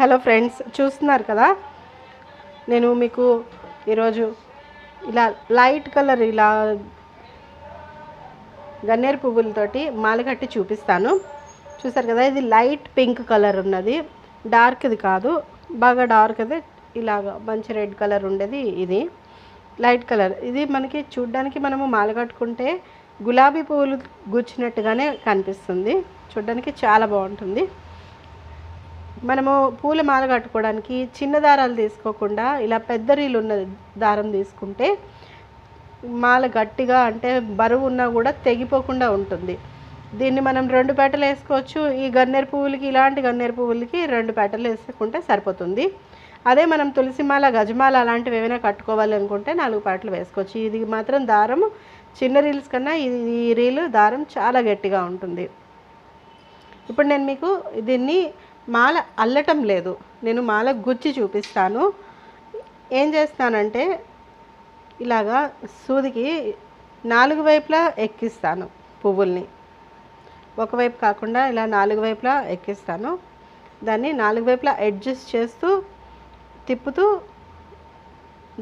Hello friends, చూస్తున్నారు కదా, నేను మీకు ఈరోజు ఇలా లైట్ కలర్ ఇలా గన్నేరు పువ్వులతోటి మాల కట్టి చూపిస్తాను. చూసారు కదా, ఇది లైట్ పింక్ కలర్ ఉన్నది, డార్క్ది కాదు, బాగా డార్క్ అది ఇలాగా మంచి రెడ్ కలర్ ఉండేది. ఇది లైట్ కలర్. ఇది మనకి చూడ్డానికి మనము మాల కట్టుకుంటే గులాబీ పువ్వులు గుచ్చినట్టుగానే కనిపిస్తుంది. చూడ్డానికి చాలా బాగుంటుంది. మనము పూల మాల కట్టుకోవడానికి చిన్న దారాలు తీసుకోకుండా ఇలా పెద్ద రీలు ఉన్న దారం తీసుకుంటే మాల గట్టిగా, అంటే బరువు ఉన్నా కూడా తెగిపోకుండా ఉంటుంది. దీన్ని మనం 2 పేటలు వేసుకోవచ్చు. ఈ గన్నేరు పువ్వులకి, ఇలాంటి గన్నేరు పువ్వులకి 2 పేటలు వేసుకుంటే సరిపోతుంది. అదే మనం తులసిమాల, గజమాల అలాంటివి ఏమైనా కట్టుకోవాలి అనుకుంటే 4 పేటలు వేసుకోవచ్చు. ఇది మాత్రం దారం చిన్న రీల్స్ కన్నా ఈ రీలు దారం చాలా గట్టిగా ఉంటుంది. ఇప్పుడు నేను మీకు దీన్ని మాల అల్లటం లేదు, నేను మాల గుచ్చి చూపిస్తాను. ఏం చేస్తానంటే ఇలాగా సూదికి 4 వైపులా ఎక్కిస్తాను పువ్వుల్ని. ఒకవైపు కాకుండా ఇలా 4 వైపులా ఎక్కిస్తాను. దాన్ని 4 వైపులా అడ్జస్ట్ చేస్తూ తిప్పుతూ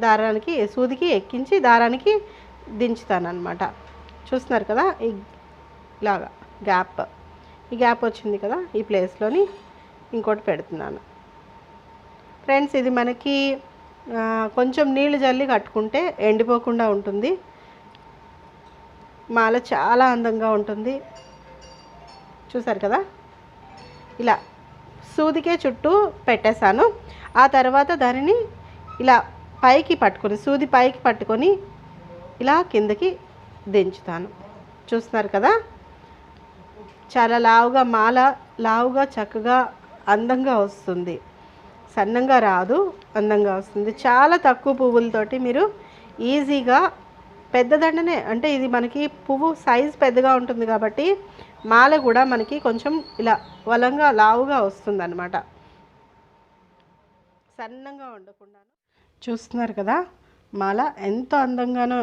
దారానికి, సూదికి ఎక్కించి దారానికి దించుతాను అన్నమాట. చూస్తున్నారు కదా, ఇలాగా ఈ గ్యాప్ వచ్చింది కదా, ఈ ప్లేస్లోని ఇంకోటి పెడుతున్నాను. ఫ్రెండ్స్, ఇది మనకి కొంచెం నీళ్ళు జల్లి కట్టుకుంటే ఎండిపోకుండా ఉంటుంది. మాల చాలా అందంగా ఉంటుంది. చూసారు కదా, ఇలా సూదికే చుట్టూ పెట్టేశాను. ఆ తర్వాత దానిని ఇలా పైకి పట్టుకొని, సూది పైకి పట్టుకొని ఇలా కిందకి దించుతాను. చూస్తున్నారు కదా, చాలా లావుగా, మాల లావుగా చక్కగా అందంగా వస్తుంది. సన్నంగా రాదు, అందంగా వస్తుంది. చాలా తక్కువ పువ్వులతోటి మీరు ఈజీగా, పెద్ద దండనే, అంటే ఇది మనకి పువ్వు సైజ్ పెద్దగా ఉంటుంది కాబట్టి మాల కూడా మనకి కొంచెం ఇలా వలంగా లావుగా వస్తుంది అన్నమాట, సన్నంగా ఉండకుండా. చూస్తున్నారు కదా, మాల ఎంతో అందంగానో,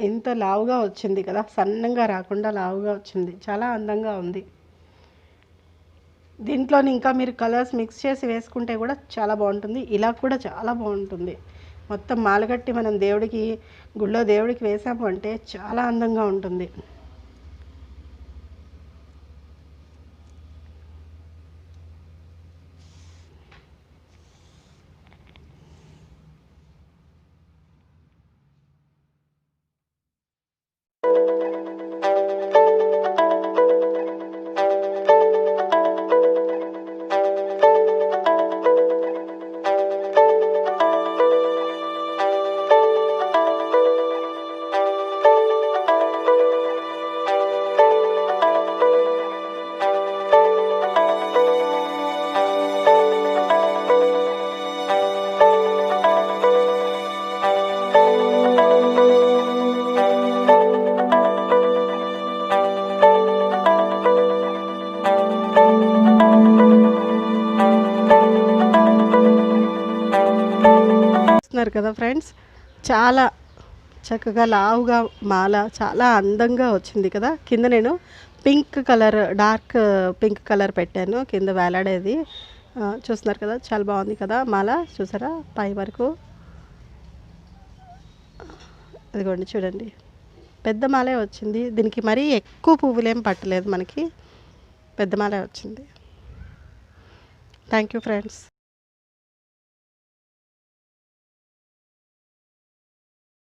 ఎంత లావుగా వచ్చింది కదా, సన్నంగా రాకుండా లావుగా వచ్చింది. చాలా అందంగా ఉంది. దీంట్లోని ఇంకా మీరు కలర్స్ మిక్స్ చేసి వేసుకుంటే కూడా చాలా బాగుంటుంది. ఇలా కూడా చాలా బాగుంటుంది. మొత్తం మాలగట్టి మనం దేవుడికి, గుళ్ళో దేవుడికి వేసాము అంటే చాలా అందంగా ఉంటుంది. కదా ఫ్రెండ్స్, చాలా చక్కగా లావుగా మాల చాలా అందంగా వచ్చింది కదా. కింద నేను pink colour, dark pink colour పెట్టాను కింద వేలాడేది. చూస్తున్నారు కదా, చాలా బాగుంది కదా మాల. చూసారా, పై వరకు అదిగోండి, చూడండి, పెద్ద మాలే వచ్చింది. దీనికి మరీ ఎక్కువ పువ్వులేం పట్టలేదు, మనకి పెద్ద మాలే వచ్చింది. Thank you friends.